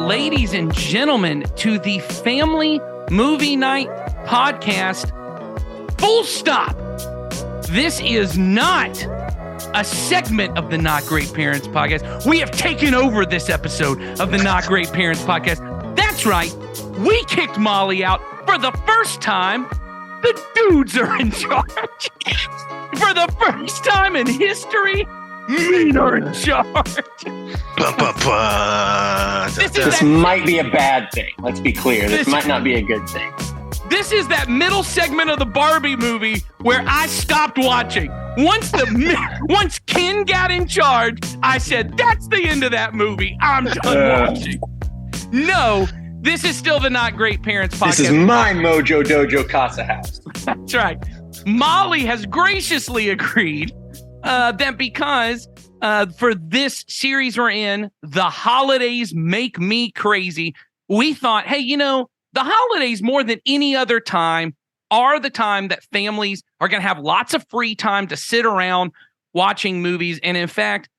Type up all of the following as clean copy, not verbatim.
ladies and gentlemen, to the Family Movie Night Podcast. Full stop. This is not a segment of the Not Great Parents Podcast. We have taken over this episode of the Not Great Parents Podcast. That's right. We kicked Molly out for the first time. The dudes are in charge. For the first time in history, men are in charge. This might be a bad thing. Let's be clear. This might not be a good thing. This is that middle segment of the Barbie movie where I stopped watching. Once Ken got in charge, I said, that's the end of that movie. I'm done watching. No, this is still the Not Great Parents Podcast. This is my Mojo Dojo Casa House. That's right. Molly has graciously agreed that because for this series we're in, the holidays make me crazy, we thought, hey, the holidays more than any other time are the time that families are going to have lots of free time to sit around watching movies. And in fact,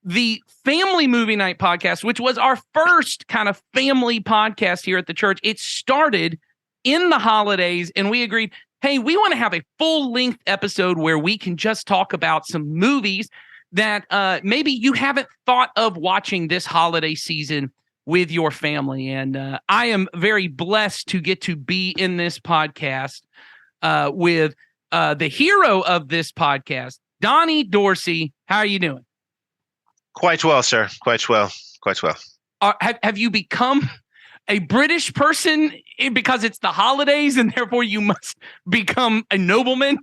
the Family Movie Night Podcast, which was our first kind of family podcast here at the church, it started in the holidays, and we agreed, hey, we want to have a full-length episode where we can just talk about some movies that maybe you haven't thought of watching this holiday season with your family. And I am very blessed to get to be in this podcast with the hero of this podcast, Donnie Dorsey. How are you doing? Quite well, sir. Quite well. Have you become a British person because it's the holidays and therefore you must become a nobleman?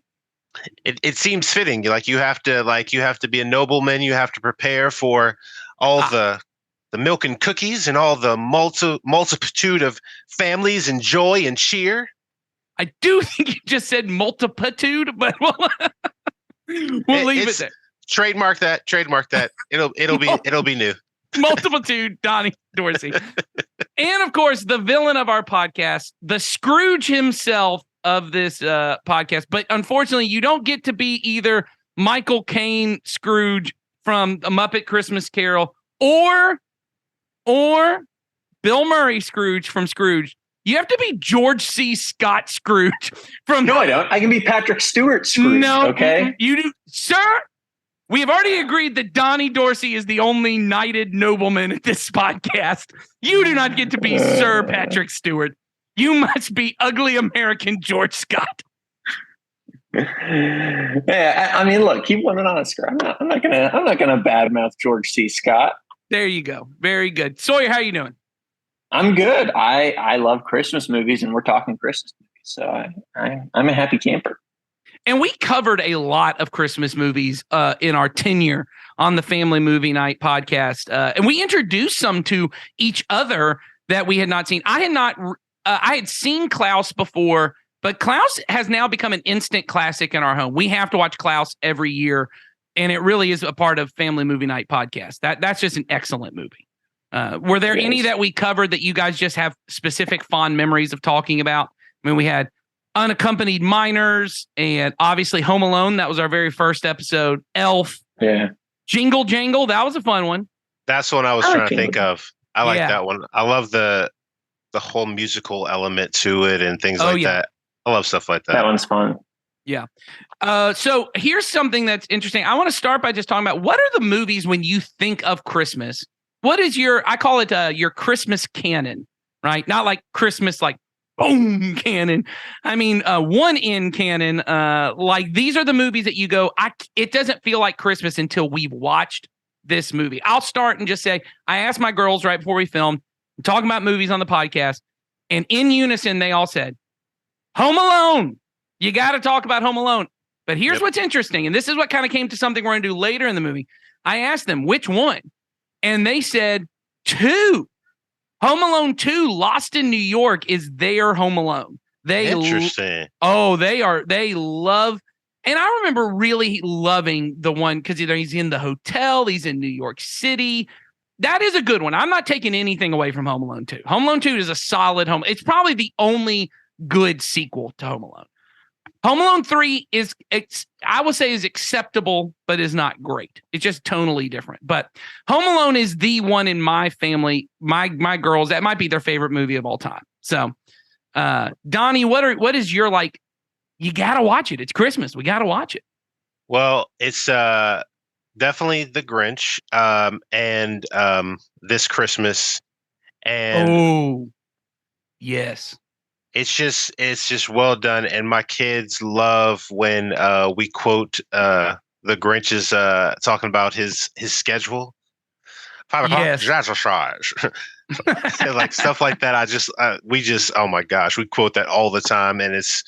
It seems fitting. You have to be a nobleman. You have to prepare for all the milk and cookies and all the multitude of families and joy and cheer. I do think you just said multitude, but we'll leave it there. Trademark that. It'll be new. Multitude, Donnie Dorsey. And of course, the villain of our podcast, the Scrooge himself of this podcast. But unfortunately, you don't get to be either Michael Caine Scrooge from A Muppet Christmas Carol or Bill Murray Scrooge from Scrooge. You have to be George C. Scott Scrooge from... No, I don't. I can be Patrick Stewart Scrooge, no, okay? You do. Sir, we have already agreed that Donnie Dorsey is the only knighted nobleman at this podcast. You do not get to be Sir Patrick Stewart. You must be ugly American George Scott. Yeah, I mean, look, keep winning Oscar. I'm not gonna badmouth George C. Scott. There you go. Very good. Sawyer, how you doing? I'm good. I love Christmas movies, and we're talking Christmas movies, so I'm a happy camper. And we covered a lot of Christmas movies in our tenure on the Family Movie Night Podcast, and we introduced some to each other that we had not seen. I had seen Klaus before, but Klaus has now become an instant classic in our home. We have to watch Klaus every year, and it really is a part of Family Movie Night Podcast. That's just an excellent movie. Were there any that we covered that you guys just have specific fond memories of talking about? I mean, we had Unaccompanied Minors and obviously Home Alone. That was our very first episode. Elf. Yeah. Jingle Jangle. That was a fun one. That's the one I was trying to think of. I like that one. I love the whole musical element to it and things that. I love stuff like that. That one's fun. Yeah. So here's something that's interesting. I want to start by just talking about what are the movies when you think of Christmas? What is I call it your Christmas canon, right? Not like Christmas, like boom canon. I mean, one in canon. Like these are the movies that you go, it doesn't feel like Christmas until we've watched this movie. I'll start and just say, I asked my girls right before we filmed, talking about movies on the podcast, and in unison, they all said, Home Alone. You got to talk about Home Alone. But here's what's interesting, and this is what kind of came to something we're going to do later in the movie. I asked them, which one? And they said 2. Home Alone 2, Lost in New York, is their Home Alone. Interesting. They love, and I remember really loving the one because he's in the hotel, he's in New York City. That is a good one. I'm not taking anything away from Home Alone 2. Home Alone 2 is a solid home. It's probably the only good sequel to Home Alone. Home Alone 3 is, I would say, is acceptable, but is not great. It's just tonally different. But Home Alone is the one in my family, my girls, that might be their favorite movie of all time. So, Donnie, what is your like? You gotta watch it. It's Christmas. We gotta watch it. Well, it's definitely The Grinch, and This Christmas, and yes. it's just well done, and my kids love when we quote the Grinch's talking about his schedule. 5 o'clock, Yes. jazzercise. Like stuff like that. We just oh my gosh, we quote that all the time, and it's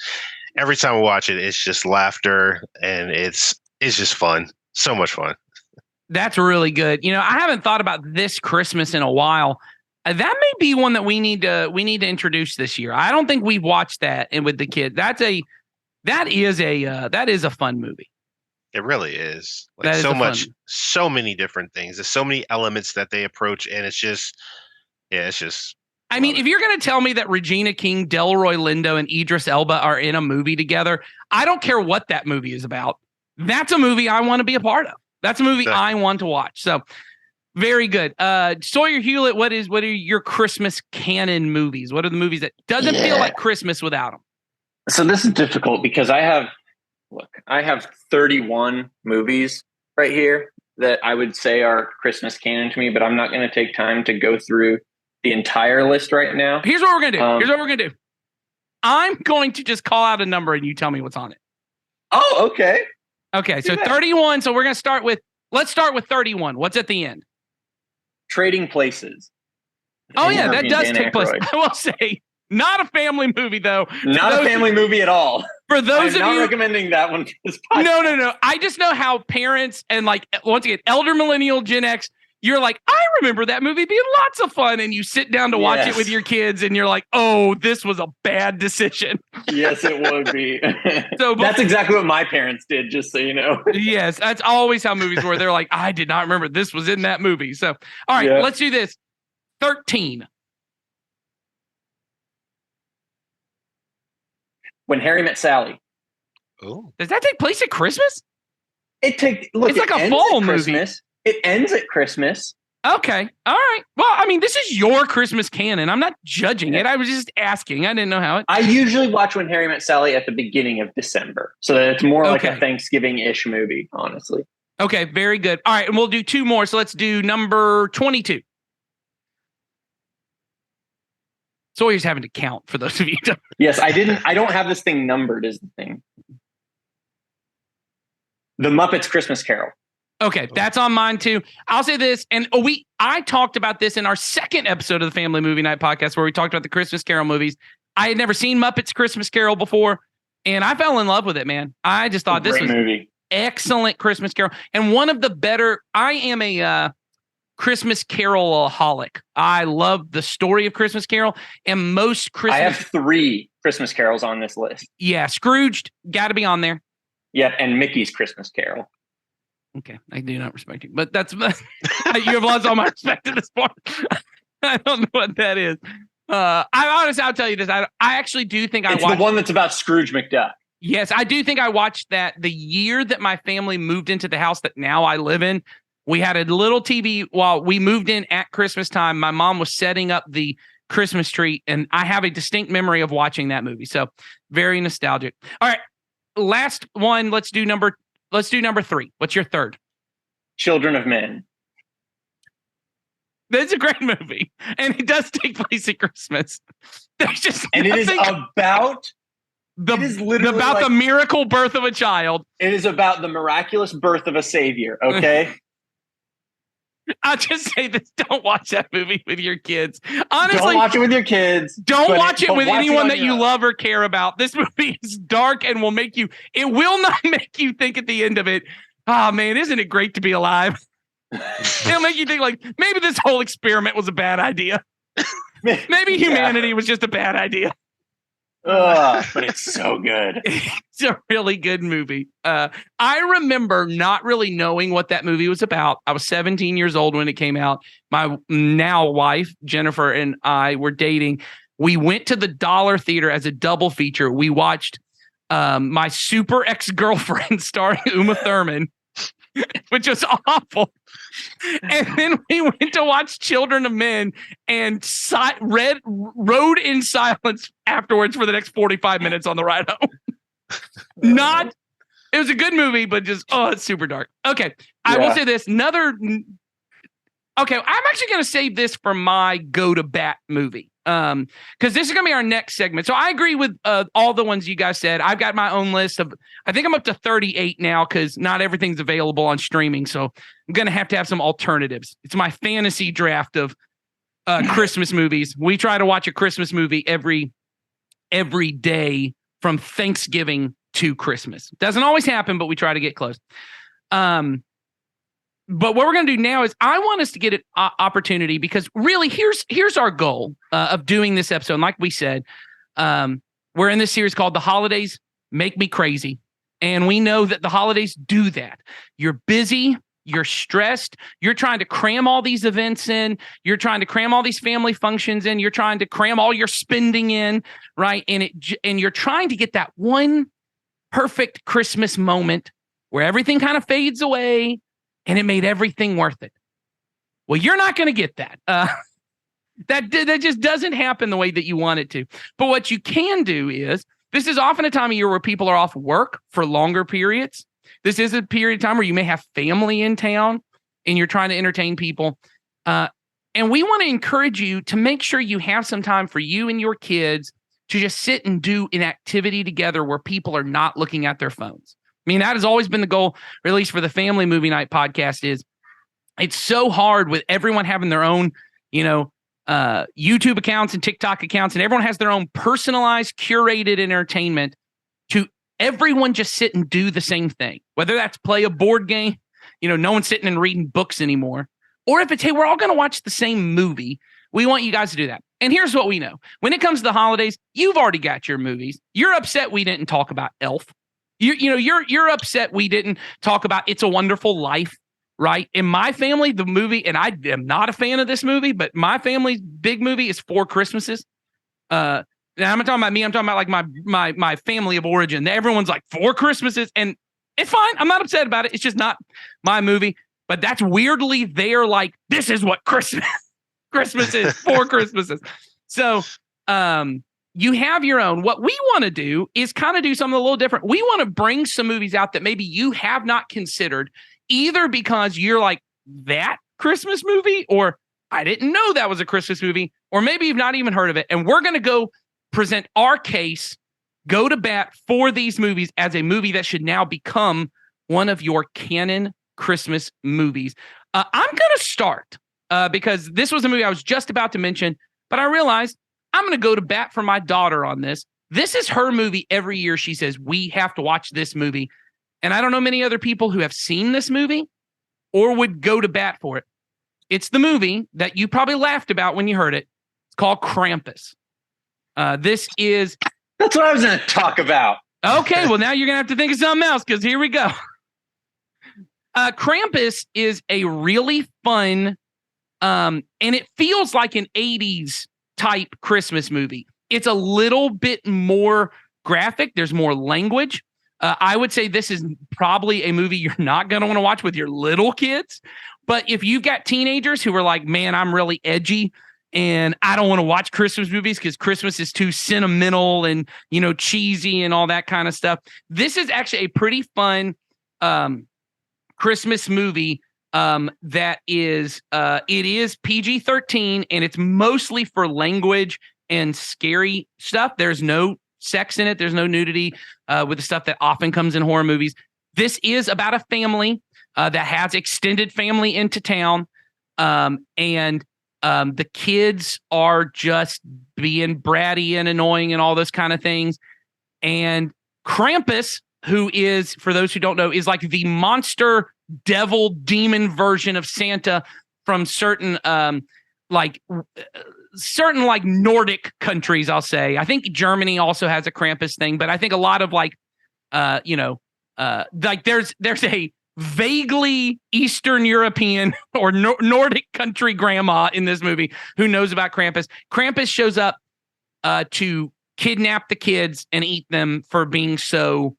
every time we watch it, it's just laughter, and it's just fun, so much fun. That's really good. I haven't thought about This Christmas in a while. That may be one that we need to introduce this year. I don't think we've watched that and with the kid. That is a fun movie. It really is. Like so many different things. There's so many elements that they approach, and it's just. I mean, if you're going to tell me that Regina King, Delroy Lindo, and Idris Elba are in a movie together, I don't care what that movie is about. That's a movie I want to be a part of. That's a movie I want to watch. So. Very good. Sawyer Hewlett, what are your Christmas canon movies? What are the movies that doesn't feel like Christmas without them? So this is difficult because I have 31 movies right here that I would say are Christmas canon to me, but I'm not going to take time to go through the entire list right now. Here's what we're going to do. I'm going to just call out a number and you tell me what's on it. Oh, okay. Okay, so 31. So we're going to let's start with 31. What's at the end? Trading Places. Oh yeah, that does take place. I will say, not a family movie though. Not a family movie at all. For those of you, not recommending that one. No. I just know how parents and like once again, elder millennial, Gen X, you're like, I remember that movie being lots of fun, and you sit down to watch it with your kids, and you're like, oh, this was a bad decision. Yes, it would be. So that's exactly what my parents did, just so you know. Yes, that's always how movies were. They're like, I did not remember this was in that movie. So, all right, let's do this. 13. When Harry Met Sally. Oh, does that take place at Christmas? It's like a fall movie. It ends at Christmas. Okay. All right. Well, I mean, this is your Christmas canon. I'm not judging it. I was just asking. I didn't know how it. I usually watch When Harry Met Sally at the beginning of December. So it's more like a Thanksgiving-ish movie, honestly. Okay. Very good. All right. And we'll do two more. So let's do number 22. Sawyer's having to count for those of you. Yes, I don't have this thing numbered is the thing. The Muppets Christmas Carol. Okay, that's on mine too. I'll say this, and I talked about this in our second episode of the Family Movie Night podcast where we talked about the Christmas Carol movies. I had never seen Muppets Christmas Carol before, and I fell in love with it, man. I just thought this was movie. Excellent Christmas Carol. And one of the better, I am a Christmas Carol-aholic. I love the story of Christmas Carol, and most Christmas... I have 3 Christmas carols on this list. Yeah, Scrooged, got to be on there. Yeah, and Mickey's Christmas Carol. Okay, I do not respect you, but you have lost all my respect at this point. I don't know what that is. I'll tell you this. I actually do think it's the one that's about Scrooge McDuck. Yes, I do think I watched that the year that my family moved into the house that now I live in. We had a little TV while we moved in at Christmas time. My mom was setting up the Christmas tree, and I have a distinct memory of watching that movie. So very nostalgic. All right, last one. Let's do number 3. What's your third? Children of Men. That's a great movie, and it does take place at Christmas. There's just and it is about the miracle birth of a child. It is about the miraculous birth of a savior. Okay. I'll just say this: don't watch that movie with your kids. Honestly, don't watch it with your kids. Don't watch it with anyone that you love or care about. This movie is dark and will make you. It will not make you think at the end of it. Oh man, isn't it great to be alive? It'll make you think like maybe this whole experiment was a bad idea. Maybe humanity was just a bad idea. But it's so good. It's a really good movie. I remember not really knowing what that movie was about. I was 17 years old when it came out. My now wife, Jennifer, and I were dating. We went to the Dollar Theater as a double feature. We watched My Super Ex-Girlfriend starring Uma Thurman, which was awful. And then we went to watch Children of Men and rode in silence afterwards for the next 45 minutes on the ride home. It was a good movie, but just, it's super dark. Okay. I will say this. Okay, I'm actually going to save this for my go to bat movie. Because this is going to be our next segment. So I agree with all the ones you guys said. I've got my own list of, I think I'm up to 38 now because not everything's available on streaming. So I'm going to have some alternatives. It's my fantasy draft of Christmas movies. We try to watch a Christmas movie every day from Thanksgiving to Christmas. Doesn't always happen, but we try to get close. But what we're going to do now is I want us to get an opportunity because really here's our goal of doing this episode. And like we said, we're in this series called The Holidays Make Me Crazy. And we know that the holidays do that. You're busy. You're stressed. You're trying to cram all these events in. You're trying to cram all these family functions in. You're trying to cram all your spending in, right? And you're trying to get that one perfect Christmas moment where everything kind of fades away and it made everything worth it. Well, you're not going to get that. That just doesn't happen the way that you want it to. But what you can do is, this is often a time of year where people are off work for longer periods. This is a period of time where you may have family in town and you're trying to entertain people. And we want to encourage you to make sure you have some time for you and your kids to just sit and do an activity together where people are not looking at their phones. I mean, that has always been the goal, or at least for the Family Movie Night podcast, is it's so hard with everyone having their own, YouTube accounts and TikTok accounts, and everyone has their own personalized, curated entertainment to everyone just sit and do the same thing, whether that's play a board game, no one's sitting and reading books anymore, or if it's, hey, we're all going to watch the same movie. We want you guys to do that. And here's what we know. When it comes to the holidays, you've already got your movies. You're upset we didn't talk about Elf. You're upset we didn't talk about It's a Wonderful Life, right? In my family, the movie, and I am not a fan of this movie, but my family's big movie is Four Christmases. And I'm not talking about me. I'm talking about like my family of origin. Everyone's like Four Christmases, and it's fine. I'm not upset about it. It's just not my movie. But that's weirdly they're like, this is what Christmas is. Four Christmases. So you have your own. What we want to do is kind of do something a little different. We want to bring some movies out that maybe you have not considered, either because you're like, that Christmas movie, or I didn't know that was a Christmas movie, or maybe you've not even heard of it. And we're going to go present our case, go to bat for these movies as a movie that should now become one of your canon Christmas movies. I'm going to start because this was a movie I was just about to mention, but I realized I'm going to go to bat for my daughter on this. This is her movie every year. She says, we have to watch this movie. And I don't know many other people who have seen this movie or would go to bat for it. It's the movie that you probably laughed about when you heard it. It's called Krampus. That's what I was going to talk about. Okay, well, now you're going to have to think of something else because here we go. Krampus is a really fun, and it feels like an 80s type Christmas movie. It's a little bit more graphic. There's more language. I would say this is probably a movie you're not going to want to watch with your little kids. But if you've got teenagers who are like, man, I'm really edgy and I don't want to watch Christmas movies because Christmas is too sentimental and, cheesy and all that kind of stuff. This is actually a pretty fun Christmas movie that is, it is PG-13 and it's mostly for language and scary stuff. There's no sex in it. There's no nudity with the stuff that often comes in horror movies. This is about a family that has extended family into town. And the kids are just being bratty and annoying and all those kind of things. And Krampus, who is, for those who don't know, is like the monster devil demon version of Santa from certain Nordic countries, I'll say. I think Germany also has a Krampus thing, but I think a lot of there's a vaguely Eastern European or Nordic country grandma in this movie who knows about Krampus. Krampus shows up to kidnap the kids and eat them for being so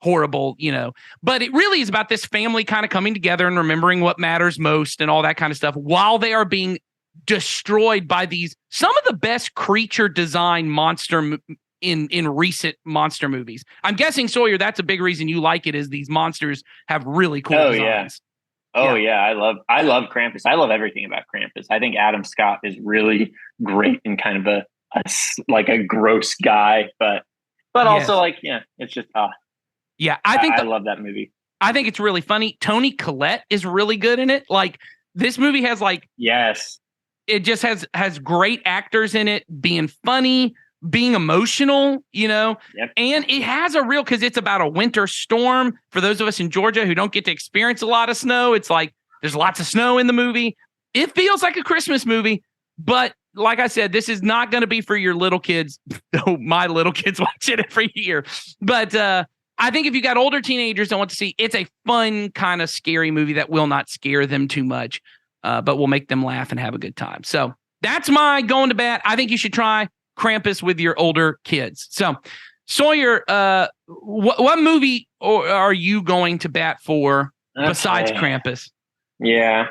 horrible, but it really is about this family kind of coming together and remembering what matters most and all that kind of stuff while they are being destroyed by some of the best creature design monster in recent monster movies. I'm guessing, Sawyer, that's a big reason you like it, is these monsters have really cool designs. Yeah. I love Krampus. I love everything about Krampus. I think Adam Scott is really great and kind of a gross guy, but also it's just I love that movie. I think it's really funny. Toni Collette is really good in it. Like, this movie has it just has great actors in it, being funny, being emotional, Yep. and it has because it's about a winter storm. For those of us in Georgia who don't get to experience a lot of snow, it's like there's lots of snow in the movie. It feels like a Christmas movie, but like I said, this is not going to be for your little kids. Though my little kids watch it every year. But I think if you got older teenagers that want to see, it's a fun kind of scary movie that will not scare them too much, but will make them laugh and have a good time. So that's my going to bat. I think you should try Krampus with your older kids. So, Sawyer, what movie are you going to bat for besides Krampus? Yeah.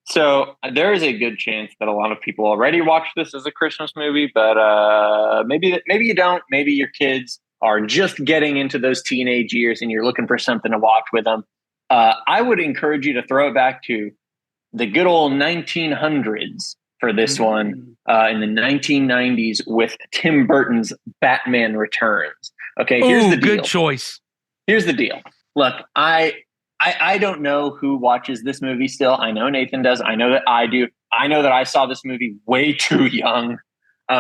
So there is a good chance that a lot of people already watch this as a Christmas movie, but maybe you don't. Maybe your kids are just getting into those teenage years and you're looking for something to watch with them. I would encourage you to throw it back to the good old 1900s for this one, in the 1990s with Tim Burton's Batman Returns. Okay, here's the deal. Good choice. Here's the deal. Look, I don't know who watches this movie still. I know Nathan does. I know that I do. I know that I saw this movie way too young.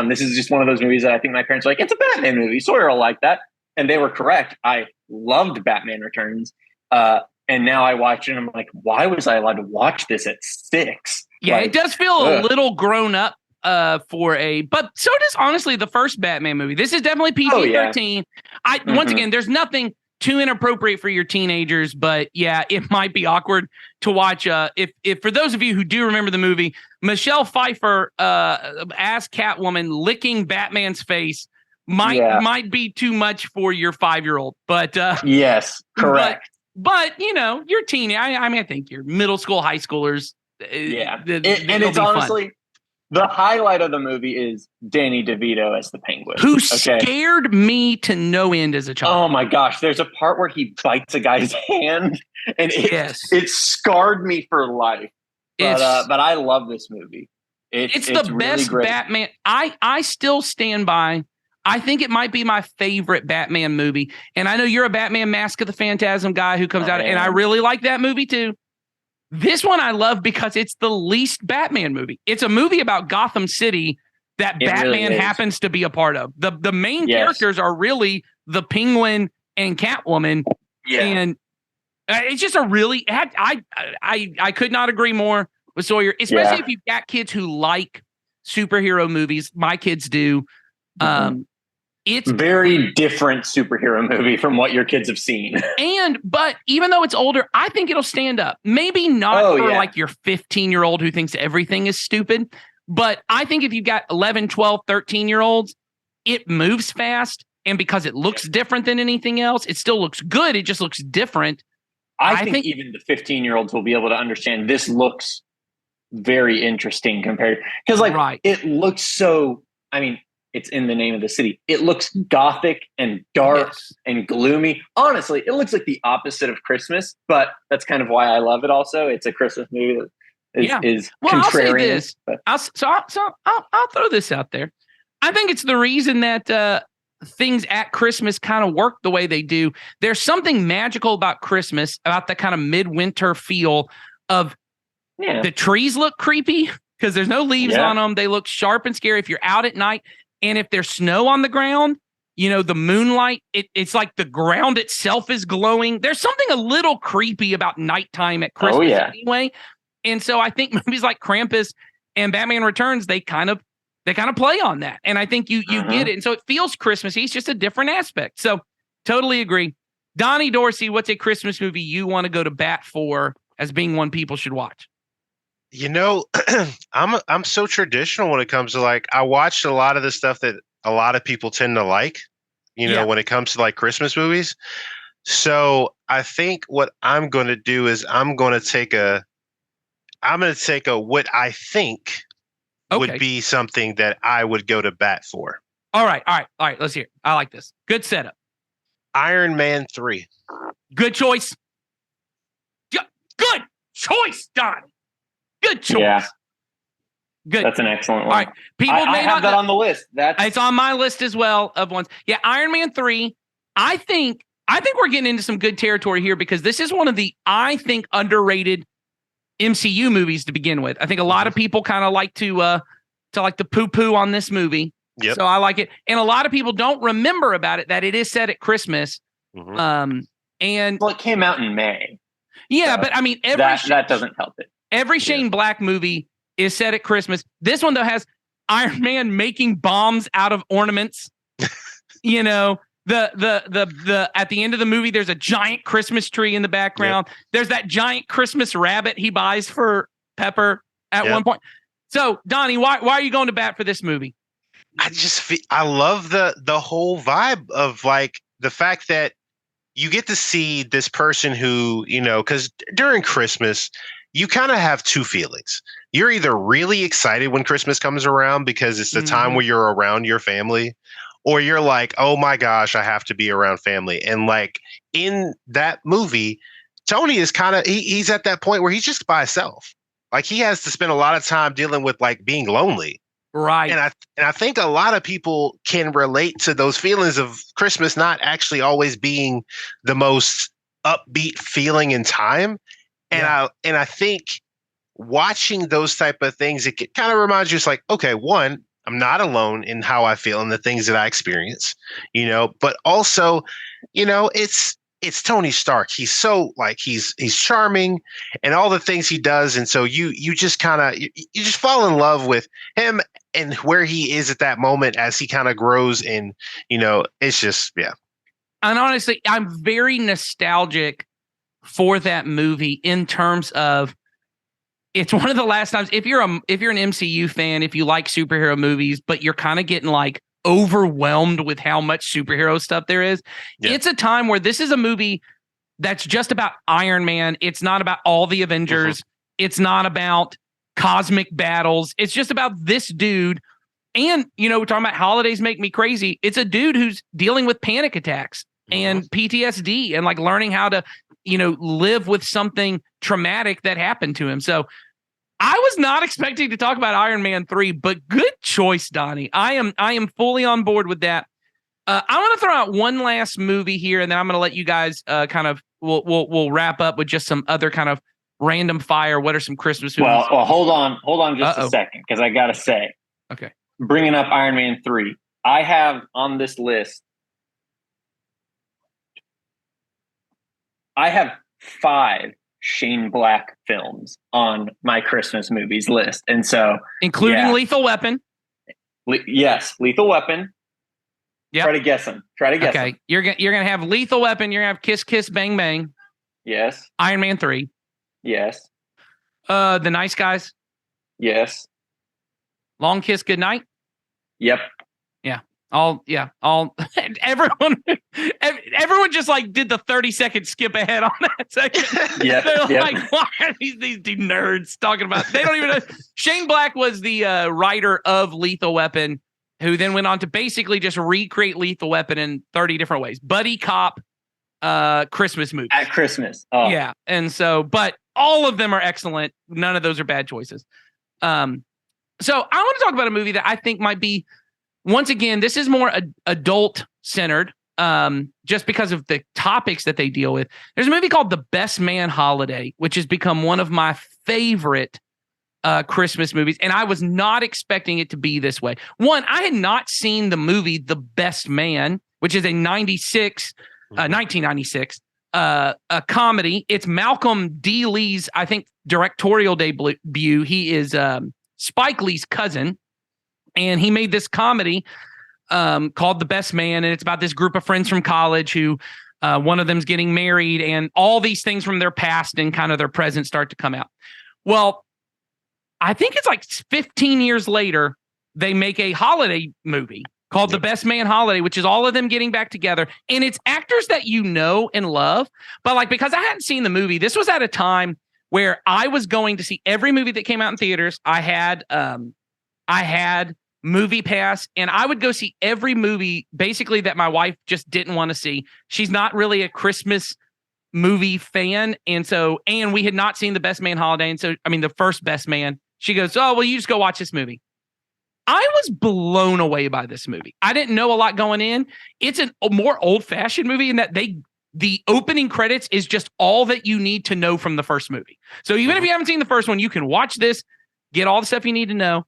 This is just one of those movies that I think my parents were like, it's a Batman movie. Sawyer will like that. And they were correct. I loved Batman Returns. And now I watch it and I'm like, why was I allowed to watch this at 6? Yeah, it does feel a little grown up but so does honestly the first Batman movie. This is definitely PG-13. Once again, there's nothing too inappropriate for your teenagers, but yeah, it might be awkward to watch. If for those of you who do remember the movie, Michelle Pfeiffer as Catwoman licking Batman's face might be too much for your 5-year-old. But yes, correct. But you're teen. I think you're middle school, high schoolers. Yeah, and it's honestly fun. The highlight of the movie is Danny DeVito as the Penguin, who scared me to no end as a child. Oh my gosh, there's a part where he bites a guy's hand, and it scarred me for life. But I love this movie. It's the really best great. Batman. I still stand by. I think it might be my favorite Batman movie, and I know you're a Batman Mask of the Phantasm guy who comes out, and I really like that movie too. This one I love because it's the least Batman movie. It's a movie about Gotham City that Batman really happens to be a part of. The main characters are really the Penguin and Catwoman. Yeah. And it's just a really, I could not agree more with Sawyer, especially if you've got kids who like superhero movies. My kids do. It's very different superhero movie from what your kids have seen. But even though it's older, I think it'll stand up. Maybe not for like your 15-year-old who thinks everything is stupid. But I think if you've got 11, 12, 13-year-olds, it moves fast. And because it looks different than anything else, it still looks good. It just looks different. I think even the 15-year-olds will be able to understand this looks very interesting compared. Because it looks so, it's in the name of the city. It looks gothic and dark and gloomy. Honestly, it looks like the opposite of Christmas, but that's kind of why I love it also. It's a Christmas movie that is contrarian. I'll say this. I'll throw this out there. I think it's the reason that things at Christmas kind of work the way they do. There's something magical about Christmas, about the kind of midwinter feel of the trees look creepy because there's no leaves on them. They look sharp and scary if you're out at night. And if there's snow on the ground, the moonlight, it's like the ground itself is glowing. There's something a little creepy about nighttime at Christmas anyway. And so I think movies like Krampus and Batman Returns, they kind of play on that. And I think you get it. And so it feels Christmassy. It's just a different aspect. So totally agree. Donnie Dorsey, what's a Christmas movie you want to go to bat for as being one people should watch? I'm so traditional when it comes to I watched a lot of the stuff that a lot of people tend to like, Yeah. when it comes to like Christmas movies. So I think what I'm going to do is I'm going to take a what I think would Okay. be something that I would go to bat for. All right. Let's hear it. I like this. Good setup. Iron Man 3. Good choice. Good choice, Don. Good choice. Yeah. Good. That's an excellent one. All right. People I may have not that on the list. It's on my list as well of ones. Yeah, Iron Man 3. I think we're getting into some good territory here because this is one of the, I think, underrated MCU movies to begin with. I think a lot of people kind of like to poo-poo on this movie. Yep. So I like it. And a lot of people don't remember about it that it is set at Christmas. Mhm. And Well, it came out in May. yeah, So but I mean that doesn't help it. every Shane Black movie is set at Christmas. This one though has Iron Man making bombs out of ornaments. The at the end of the movie, there's a giant Christmas tree in the background. Yep. There's that giant Christmas rabbit he buys for Pepper at one point. So, Donnie, why are you going to bat for this movie? I love the whole vibe of like the fact that you get to see this person who, because during Christmas, you kind of have two feelings. You're either really excited when Christmas comes around because it's the time where you're around your family, or you're like, oh my gosh, I have to be around family. And like in that movie, Tony is he's at that point where he's just by himself. Like he has to spend a lot of time dealing with like being lonely. Right. And I think a lot of people can relate to those feelings of Christmas not actually always being the most upbeat feeling in time. And I think watching those type of things, it kind of reminds you, it's like, okay, one, I'm not alone in how I feel and the things that I experience, but also, it's Tony Stark. He's so like, he's charming and all the things he does. And so you just you just fall in love with him and where he is at that moment as he kind of grows. And, it's just, yeah. And honestly, I'm very nostalgic for that movie in terms of it's one of the last times if you're an MCU fan, if you like superhero movies, but you're kind of getting like overwhelmed with how much superhero stuff there is. Yeah. It's a time where this is a movie that's just about Iron Man. It's not about all the Avengers. It's not about cosmic battles. It's just about this dude. And, we're talking about holidays make me crazy. It's a dude who's dealing with panic attacks and PTSD and like learning how to, live with something traumatic that happened to him. So I was not expecting to talk about Iron Man 3, but good choice, Donnie. I am fully on board with that. I want to throw out one last movie here, and then I'm going to let you guys we'll wrap up with just some other kind of random fire. What are some Christmas movies? Well, hold on just a second, because I got to say, okay, bringing up Iron Man 3, I have on this list, I have 5 Shane Black films on my Christmas movies list. And so, including Lethal Weapon. Yes, Lethal Weapon. Yeah. Try to guess them. Okay, you're gonna have Lethal Weapon. You're gonna have Kiss Kiss Bang Bang. Yes. Iron Man 3. Yes. The Nice Guys. Yes. Long Kiss Goodnight. Yep. Everyone just like did the 30-second skip ahead on that segment. Yeah. They're like, why are these nerds talking about? They don't even know. Shane Black was the writer of Lethal Weapon, who then went on to basically just recreate Lethal Weapon in 30 different ways. Buddy cop, Christmas movie. At Christmas. Oh. Yeah. And so, but all of them are excellent. None of those are bad choices. So I want to talk about a movie that I think might be, once again, this is more adult centered, just because of the topics that they deal with. There's a movie called The Best Man Holiday, which has become one of my favorite Christmas movies. And I was not expecting it to be this way. One, I had not seen the movie The Best Man, which is a 1996 a comedy. It's Malcolm D. Lee's, I think, directorial debut. He is Spike Lee's cousin. And he made this comedy called The Best Man. And it's about this group of friends from college who one of them's getting married, and all these things from their past and kind of their present start to come out. Well, I think it's like 15 years later, they make a holiday movie called The Best Man Holiday, which is all of them getting back together. And it's actors that you know and love. But like, because I hadn't seen the movie, this was at a time where I was going to see every movie that came out in theaters. I had Movie Pass, and I would go see every movie basically that my wife just didn't want to see. She's not really a Christmas movie fan. And we had not seen The Best Man Holiday. And so, I mean, the first Best Man, she goes, oh, well, you just go watch this movie. I was blown away by this movie. I didn't know a lot going in. It's a more old-fashioned movie in that the opening credits is just all that you need to know from the first movie. So even if you haven't seen the first one, you can watch this, get all the stuff you need to know.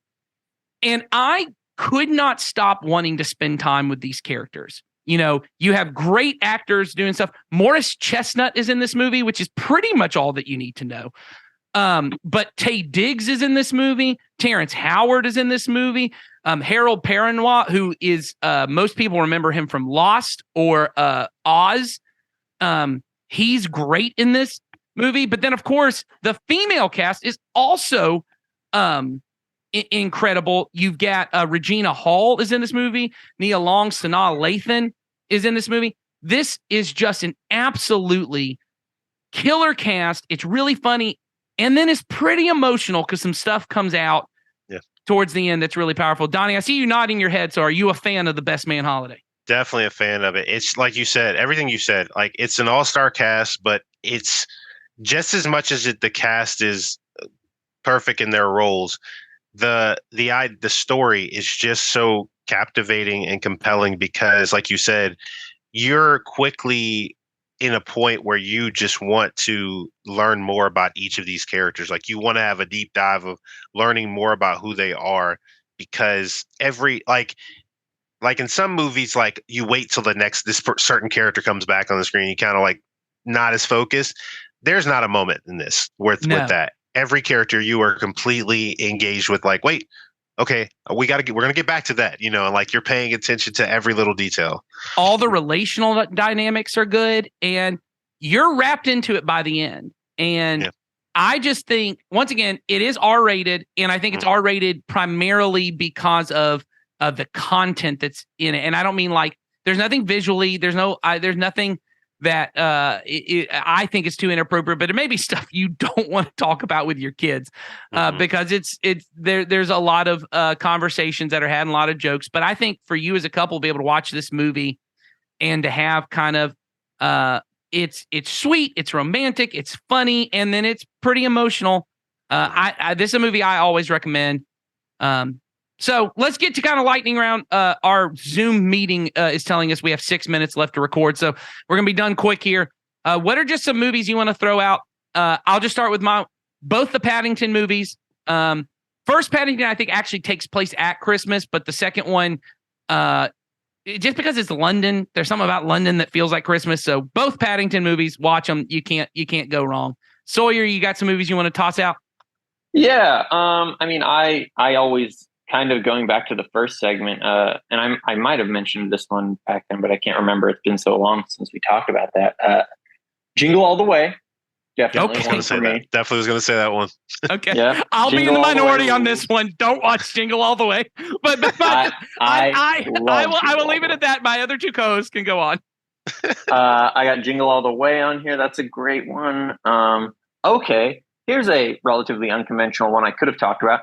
And I could not stop wanting to spend time with these characters. You know, you have great actors doing stuff. Morris Chestnut is in this movie, which is pretty much all that you need to know. But Taye Diggs is in this movie. Terrence Howard is in this movie. Harold Perrineau, who is most people remember him from Lost or Oz. He's great in this movie. But then, of course, the female cast is also incredible. You've got Regina Hall is in this movie. Nia Long, Sanaa Lathan is in this movie. This is just an absolutely killer cast. It's really funny. And then it's pretty emotional because some stuff comes out towards the end that's really powerful. Donnie, I see you nodding your head. So are you a fan of The Best Man Holiday? Definitely a fan of it. It's like you said, everything you said, like it's an all-star cast, but it's just as much as the cast is perfect in their roles. The story is just so captivating and compelling because, like you said, you're quickly in a point where you just want to learn more about each of these characters. Like you want to have a deep dive of learning more about who they are, because like in some movies, like you wait till this certain character comes back on the screen, you kind of like not as focused. There's not a moment in this with that. Every character you are completely engaged with, like, wait, okay, we're going to get back to that, and like you're paying attention to every little detail. All the relational dynamics are good and you're wrapped into it by the end. And I just think, once again, it is R-rated, and I think it's R-rated primarily because of the content that's in it. And I don't mean like there's nothing visually, there's nothing that I think is too inappropriate, but it may be stuff you don't want to talk about with your kids because there's a lot of conversations that are had and a lot of jokes. But I think for you as a couple to be able to watch this movie and to have kind of it's sweet, it's romantic, it's funny, and then it's pretty emotional. This is a movie I always recommend. So let's get to kind of lightning round. Our Zoom meeting is telling us we have 6 minutes left to record, so we're going to be done quick here. What are just some movies you want to throw out? I'll just start with both the Paddington movies. First Paddington, I think, actually takes place at Christmas, but the second one, just because it's London, there's something about London that feels like Christmas. So both Paddington movies, watch them. You can't go wrong. Sawyer, you got some movies you want to toss out? Yeah. I mean, I always kind of going back to the first segment, and I might have mentioned this one back then, but I can't remember. It's been so long since we talked about that. Jingle All the Way. Definitely one for me. Definitely was going to say that one. Okay. Yeah. I'll be in the minority on this one. Don't watch Jingle All the Way. But I will leave it at that. My other two co-hosts can go on. I got Jingle All the Way on here. That's a great one. Okay. Here's a relatively unconventional one I could have talked about.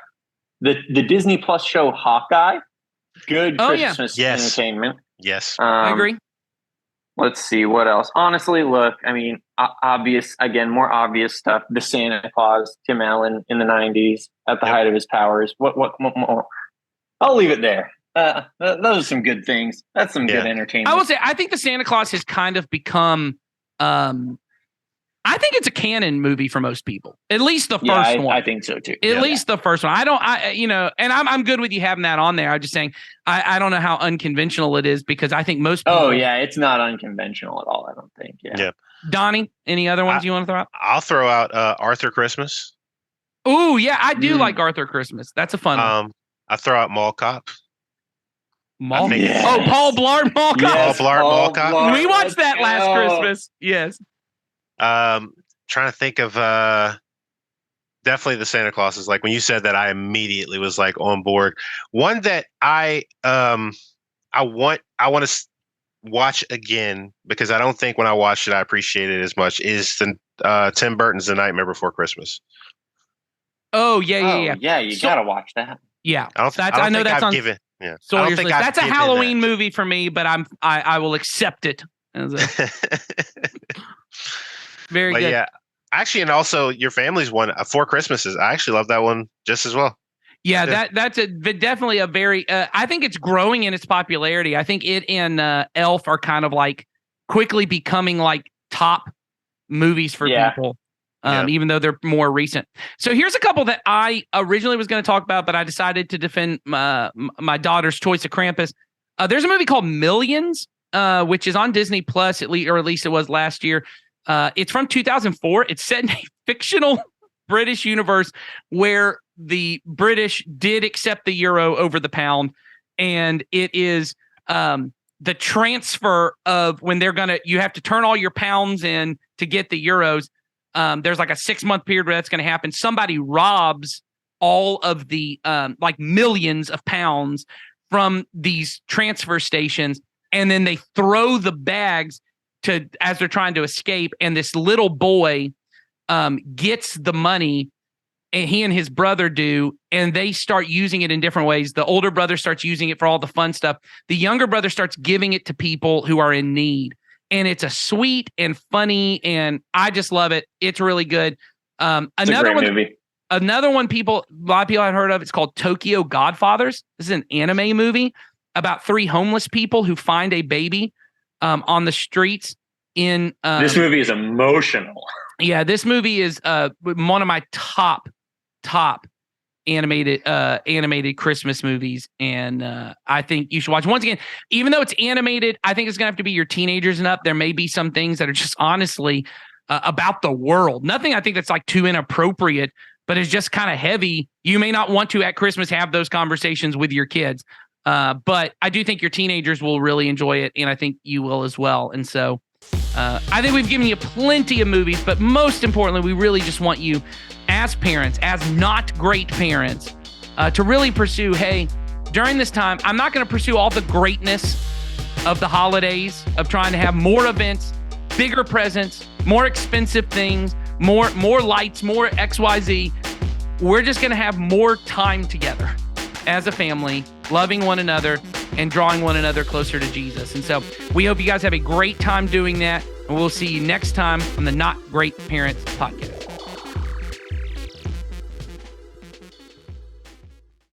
The Disney Plus show Hawkeye. Good Christmas entertainment. Yes. I agree. Let's see what else. Honestly, look, I mean, more obvious stuff. The Santa Claus, Tim Allen in the 90s at the height of his powers. What more? I'll leave it there. Those are some good things. That's some good entertainment. I will say, I think the Santa Claus has kind of become, I think it's a canon movie for most people. At least the first one. I think so too. At least the first one. And I'm good with you having that on there. I'm just saying, I don't know how unconventional it is because I think most people. Oh yeah, it's not unconventional at all. I don't think. Yeah. Donnie, any other ones you want to throw out? I'll throw out Arthur Christmas. Oh yeah, I do like Arthur Christmas. That's a fun one. I throw out Mall Cop. Paul Blart Mall Cop. Yes, Paul Blart Mall Cop. We watched that last Christmas. Yes. Trying to think of definitely the Santa Claus is like when you said that I immediately was like on board. One that I I want to watch again, because I don't think when I watched it I appreciated it as much, is the Tim Burton's The Nightmare Before Christmas. Oh yeah. You gotta watch that. Yeah, I know that's on Sawyer's list. That's a Halloween movie for me, but I will accept it as a very good. Yeah, actually, and also your family's one, Four Christmases. I actually love that one just as well. Yeah, that's definitely a very. I think it's growing in its popularity. I think it and Elf are kind of like quickly becoming like top movies for people. Even though they're more recent. So here's a couple that I originally was going to talk about, but I decided to defend my daughter's choice of Krampus. There's a movie called Millions, which is on Disney Plus, at least it was last year. It's from 2004. It's set in a fictional British universe where the British did accept the euro over the pound, and it is the transfer of when you have to turn all your pounds in to get the euros. There's like a 6-month period where that's going to happen. Somebody robs all of the like millions of pounds from these transfer stations, and then they throw the bags as they're trying to escape. And this little boy gets the money, and he and his brother do, and they start using it in different ways. The older brother starts using it for all the fun stuff. The younger brother starts giving it to people who are in need. And it's a sweet and funny, and I just love it. It's really good. Another one, a lot of people haven't heard of. It's called Tokyo Godfathers. This is an anime movie about 3 homeless people who find a baby on the streets. This movie is emotional. Yeah, this movie is one of my top animated Christmas movies, and I think you should watch. Once again, even though it's animated, I think it's gonna have to be your teenagers and up. There may be some things that are just honestly about the world. Nothing I think that's like too inappropriate, but it's just kind of heavy. You may not want to at Christmas have those conversations with your kids, but I do think your teenagers will really enjoy it, and I think you will as well. And so I think we've given you plenty of movies, but most importantly, we really just want you as parents, as not great parents, to really pursue, hey, during this time, I'm not going to pursue all the greatness of the holidays, of trying to have more events, bigger presents, more expensive things, more lights, more XYZ. We're just going to have more time together as a family, loving one another and drawing one another closer to Jesus. And so we hope you guys have a great time doing that. And we'll see you next time on the Not Great Parents podcast.